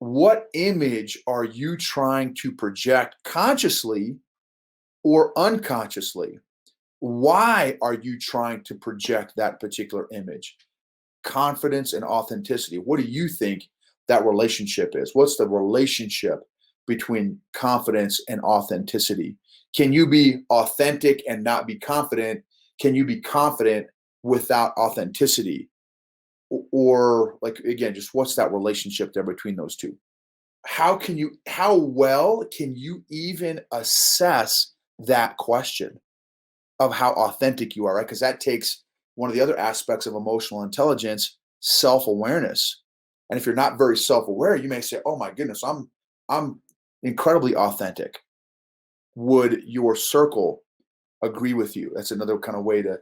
What image are you trying to project consciously or unconsciously? Why are you trying to project that particular image? Confidence and authenticity. What do you think that relationship is? What's the relationship between confidence and authenticity? Can you be authentic and not be confident? Can you be confident without authenticity? Or like, again, just what's that relationship there between those two? How well can you even assess that question of how authentic you are, right? Because that takes one of the other aspects of emotional intelligence, self-awareness. And if you're not very self-aware, you may say, "Oh my goodness, I'm incredibly authentic." Would your circle agree with you? That's another kind of way to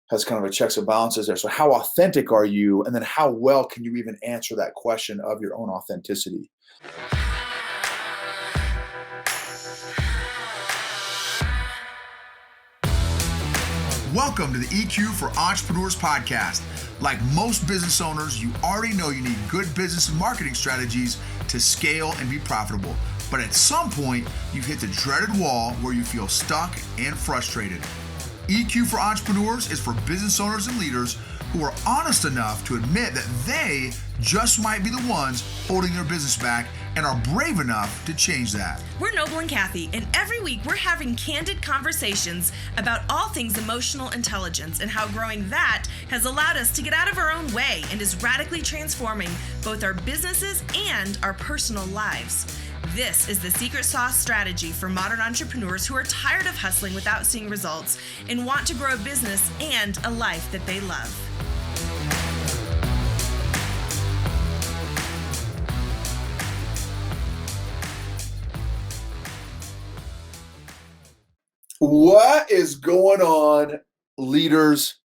has kind of a checks and balances there. So how authentic are you? And then how well can you even answer that question of your own authenticity? Welcome to the EQ for Entrepreneurs podcast. Like most business owners, you already know you need good business and marketing strategies to scale and be profitable. But at some point, you've hit the dreaded wall where you feel stuck and frustrated. EQ for Entrepreneurs is for business owners and leaders who are honest enough to admit that they just might be the ones holding their business back and are brave enough to change that. We're Noble and Kathy, and every week we're having candid conversations about all things emotional intelligence and how growing that has allowed us to get out of our own way and is radically transforming both our businesses and our personal lives. This is the secret sauce strategy for modern entrepreneurs who are tired of hustling without seeing results and want to grow a business and a life that they love. What is going on, leaders,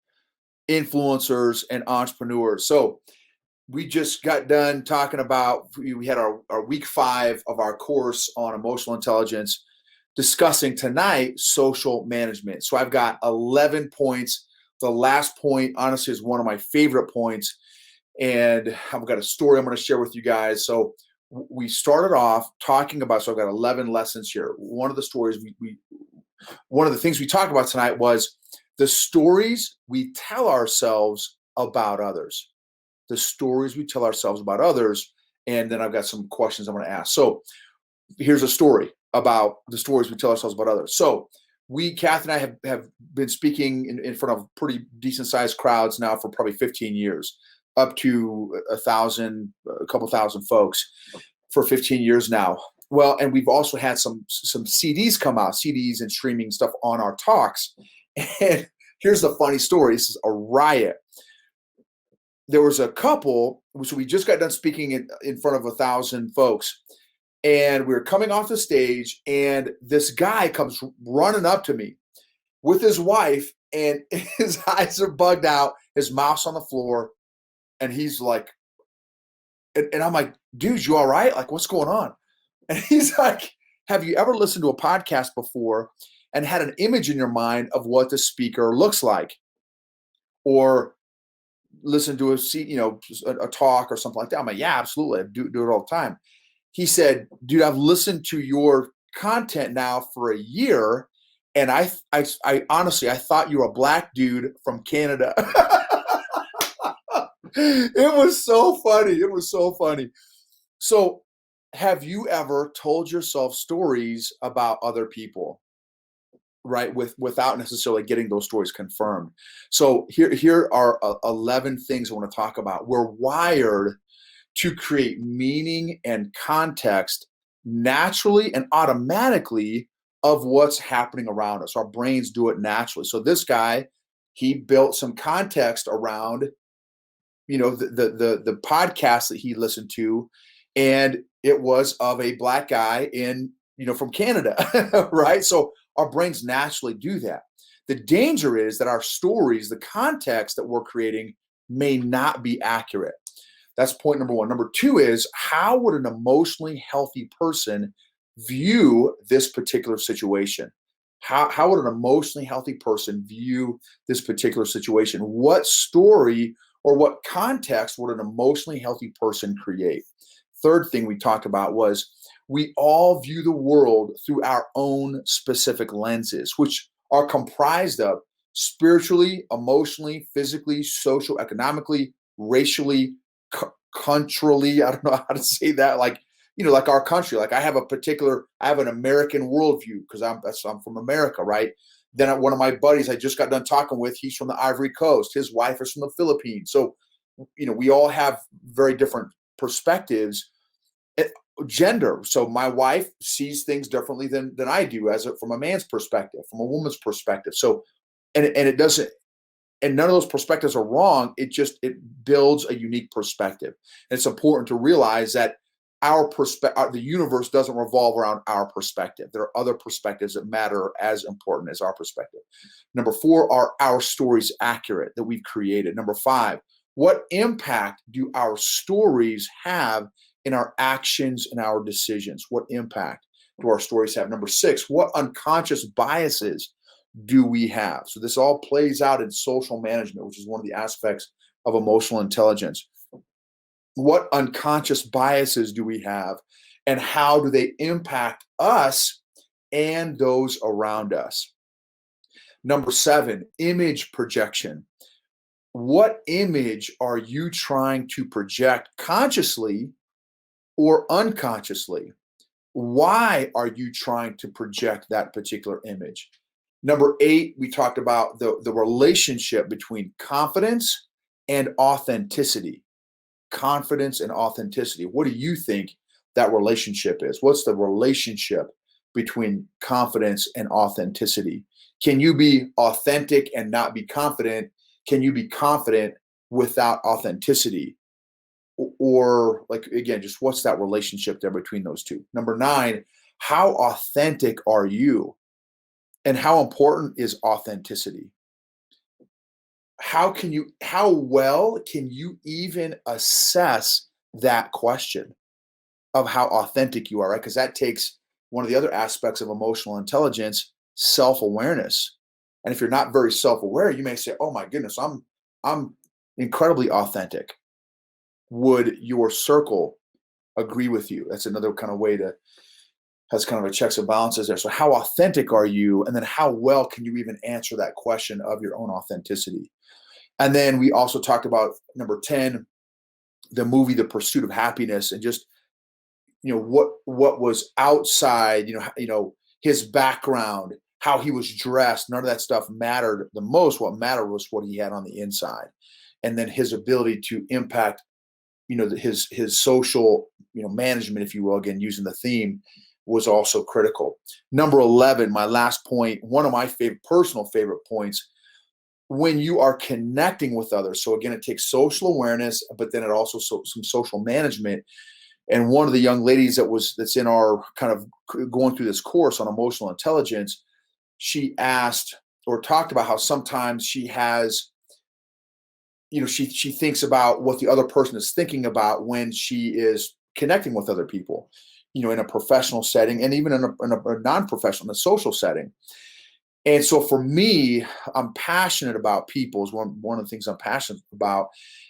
influencers, and entrepreneurs? So we just got done talking about, we had our week 5 of our course on emotional intelligence, discussing tonight social management. So I've got 11 points. The last point, honestly, is one of my favorite points. And I've got a story I'm going to share with you guys. So we started off talking about, so I've got 11 lessons here. One of the stories one of the things we talked about tonight was the stories we tell ourselves about others. The stories we tell ourselves about others. And then I've got some questions I'm going to ask. So here's a story about the stories we tell ourselves about others. So Kath and I have been speaking in front of pretty decent sized crowds now for probably 15 years, up to a couple thousand folks for 15 years now. Well, and we've also had some CDs come out, CDs and streaming stuff on our talks. And here's the funny story. This is a riot. There was a couple, so we just got done speaking in front of 1,000 folks, and we were coming off the stage, and this guy comes running up to me with his wife, and his eyes are bugged out, his mouth's on the floor, and he's like, and I'm like, dude, you all right? Like, what's going on? And he's like, have you ever listened to a podcast before and had an image in your mind of what the speaker looks like? Or listen to a talk or something like that? I'm like, yeah, absolutely. I do it all the time. He said, dude, I've listened to your content now for a year. And I honestly, I thought you were a black dude from Canada. It was so funny. It was so funny. So have you ever told yourself stories about other people, right, without necessarily getting those stories confirmed? So here are 11 things I want to talk about. We're wired to create meaning and context naturally and automatically of what's happening around us. Our brains do it naturally. So this guy, he built some context around, the podcast that he listened to, and it was of a black guy from Canada, right? So our brains naturally do that. The danger is that our stories, the context that we're creating, may not be accurate. That's point number 1. Number 2 is, how would an emotionally healthy person view this particular situation? How would an emotionally healthy person view this particular situation? What story or what context would an emotionally healthy person create? third thing we talked about was we all view the world through our own specific lenses, which are comprised of spiritually, emotionally, physically, social, economically, racially, culturally. I don't know how to say that. Like, like our country. Like I have an American worldview because I'm from America, right? Then one of my buddies I just got done talking with, he's from the Ivory Coast. His wife is from the Philippines. So, we all have very different perspectives. Gender. So my wife sees things differently than I do from a man's perspective, from a woman's perspective. So, and it doesn't, and none of those perspectives are wrong. It builds a unique perspective. And it's important to realize that the universe doesn't revolve around our perspective. There are other perspectives that matter as important as our perspective. Number 4, are our stories accurate that we've created? Number 5, what impact do our stories have in our actions and our decisions? What impact do our stories have? Number 6, what unconscious biases do we have? So this all plays out in social management, which is one of the aspects of emotional intelligence. What unconscious biases do we have, and how do they impact us and those around us? Number 7, image projection. What image are you trying to project consciously or unconsciously? Why are you trying to project that particular image? Number 8, we talked about the relationship between confidence and authenticity. Confidence and authenticity. What do you think that relationship is? What's the relationship between confidence and authenticity? Can you be authentic and not be confident? Can you be confident without authenticity? Or like, again, just what's that relationship there between those two? Number 9, how authentic are you? And how important is authenticity? How well can you even assess that question of how authentic you are, right? Because that takes one of the other aspects of emotional intelligence, self-awareness. And if you're not very self-aware, you may say, oh my goodness, I'm incredibly authentic. Would your circle agree with you? That's another kind of way has kind of a checks and balances there. So how authentic are you? And then how well can you even answer that question of your own authenticity? And then we also talked about number 10, the movie, The Pursuit of Happiness, and just, what was outside, his background, how he was dressed, none of that stuff mattered the most. What mattered was what he had on the inside. And then his ability to impact, his social, management, if you will, again, using the theme, was also critical. Number 11, my last point, one of my personal favorite points, when you are connecting with others. So again, it takes social awareness, but then it also some social management. And one of the young ladies that's in our kind of going through this course on emotional intelligence, she asked or talked about how sometimes she has, she thinks about what the other person is thinking about when she is connecting with other people, in a professional setting and even in a non-professional, in a social setting. And so for me, I'm passionate about people is one of the things I'm passionate about.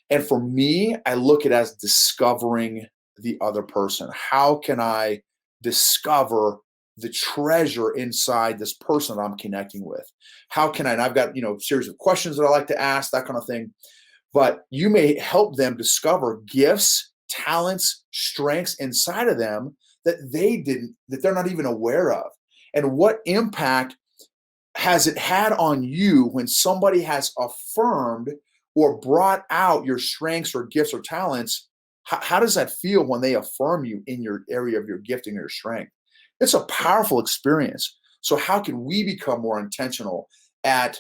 And for me, I look at it as discovering the other person. How can I discover the treasure inside this person that I'm connecting with? How can I, and I've got, a series of questions that I like to ask, that kind of thing. But you may help them discover gifts, talents, strengths inside of them that they're not even aware of. And what impact has it had on you when somebody has affirmed or brought out your strengths or gifts or talents? How does that feel when they affirm you in your area of your gifting or your strength? It's a powerful experience. So how can we become more intentional at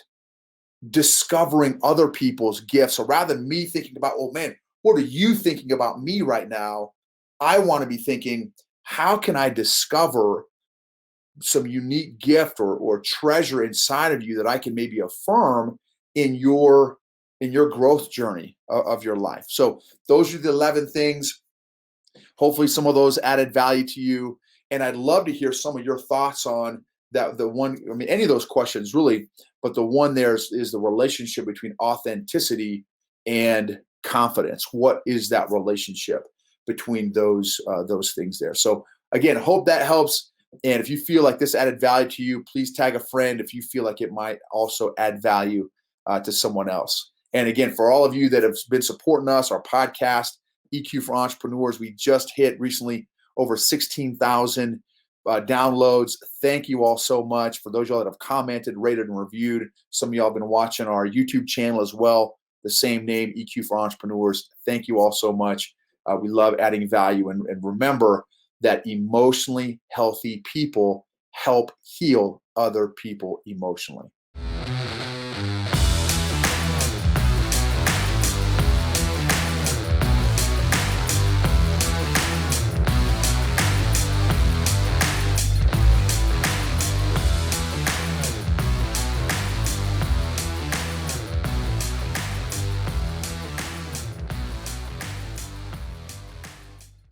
discovering other people's gifts? So rather than me thinking about, oh man, what are you thinking about me right now? I want to be thinking, how can I discover some unique gift or treasure inside of you that I can maybe affirm in your growth journey of your life? So those are the 11 things. Hopefully some of those added value to you. And I'd love to hear some of your thoughts on that. Any of those questions really, but the one there is the relationship between authenticity and confidence. What is that relationship between those things there. So again, hope that helps. And if you feel like this added value to you, please tag a friend if you feel like it might also add value to someone else. And again, for all of you that have been supporting us, our podcast, EQ for Entrepreneurs, we just hit recently over 16,000 downloads. Thank you all so much. For those of y'all that have commented, rated, and reviewed, some of y'all have been watching our YouTube channel as well, the same name, EQ for Entrepreneurs. Thank you all so much. We love adding value. And remember that emotionally healthy people help heal other people emotionally.